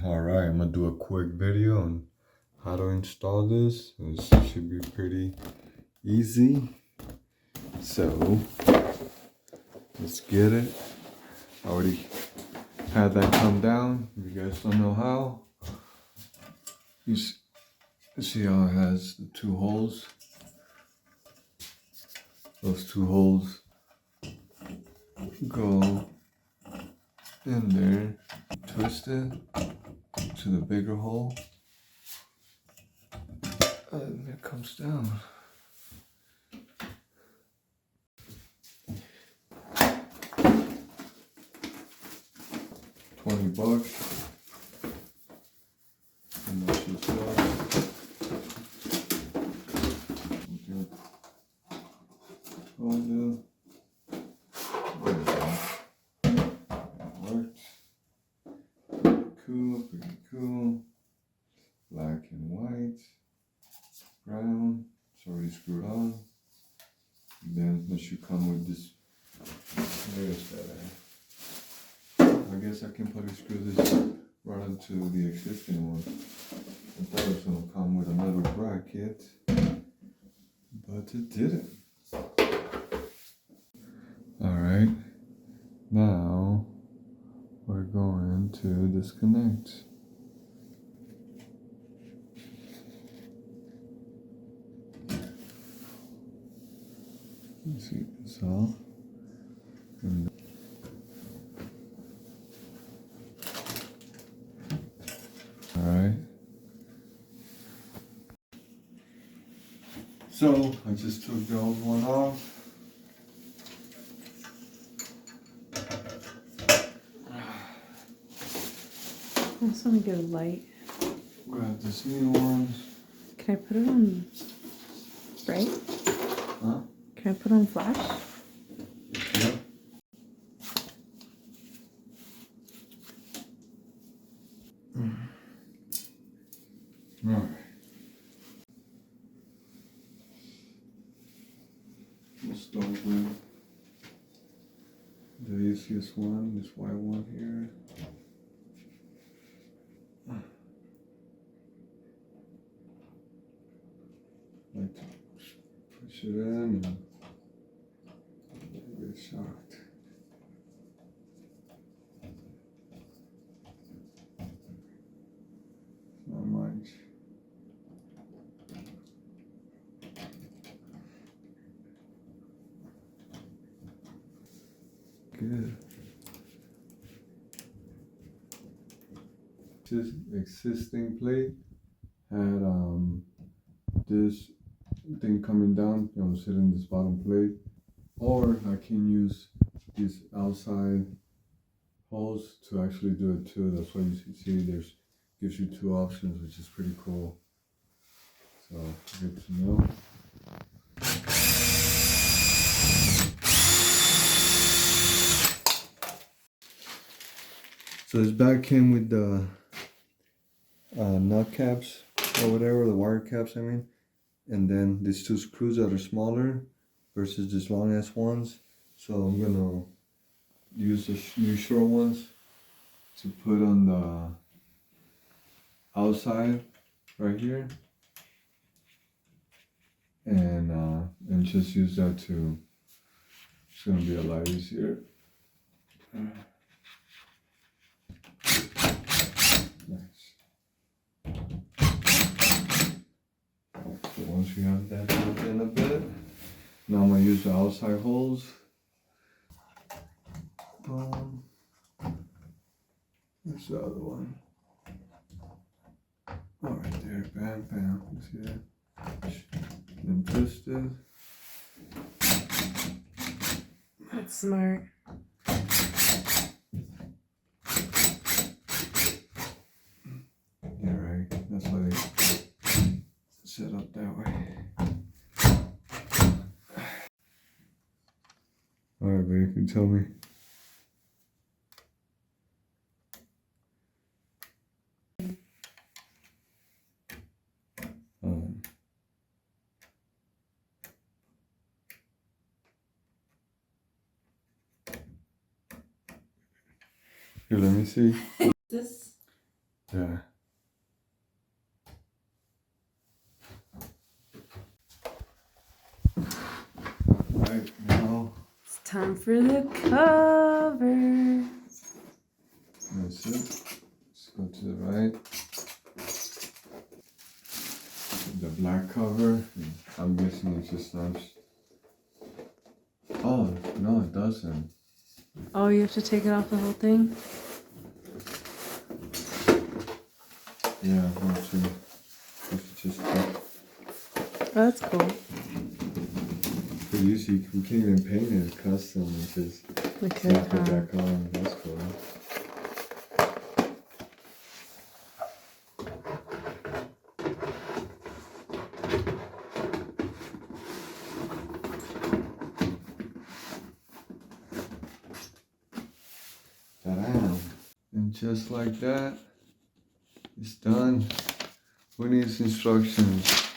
Alright, I'm gonna do a quick video on how to install this. This should be pretty easy. So let's get it. I already had that come down. If you guys don't know how, you see how it has the two holes. Those two holes go in there, twist it to the bigger hole, and it comes down. $20. And that's just pretty cool. Black and white, brown. It's already screwed on. And then it should come with this. There's that. I guess I can probably screw this right into the existing one. I thought it was gonna come with another bracket, but it didn't. Alright, now we're going to disconnect. Let's see this all. Alright. So I just took the old one off. I just want to get a light. Grab this new one. Can I put it on bright? Huh? Can I put on flash? Yeah. Alright. We'll start with the easiest one, this white one here. Like to push it in and get shocked. Not much. Good. This existing plate had this thing coming down, it was hitting this bottom plate, or I can use these outside holes to actually do it too. That's why you see there's gives you two options, which is pretty cool. So good to know. So this bag came with the nut caps or whatever, the wire caps I mean, and then these two screws that are smaller versus these long ass ones. So I'm gonna use the new short ones to put on the outside right here, and just use that to. It's gonna be a lot easier. Nice. So once you have that built in a bit, now I'm gonna use the outside holes. Boom. There's the other one. Oh, right there. Bam, bam. You see that? Then twist it. That's smart. Yeah, right. That's why they set up that way. Alright, babe, you tell me. Here, let me see. This Yeah. Right now, It's time for the cover. that's it. Let's go to the right. The black cover. I'm guessing it just starts. Oh, no, it doesn't. Oh, you have to take it off the whole thing? Yeah, I'm not sure. You should just check. Oh, that's cool. But usually we can't even paint it custom. It's just We could, snap it huh? back on. That's cool. Ta-da! And just like that, it's done. Who needs instructions?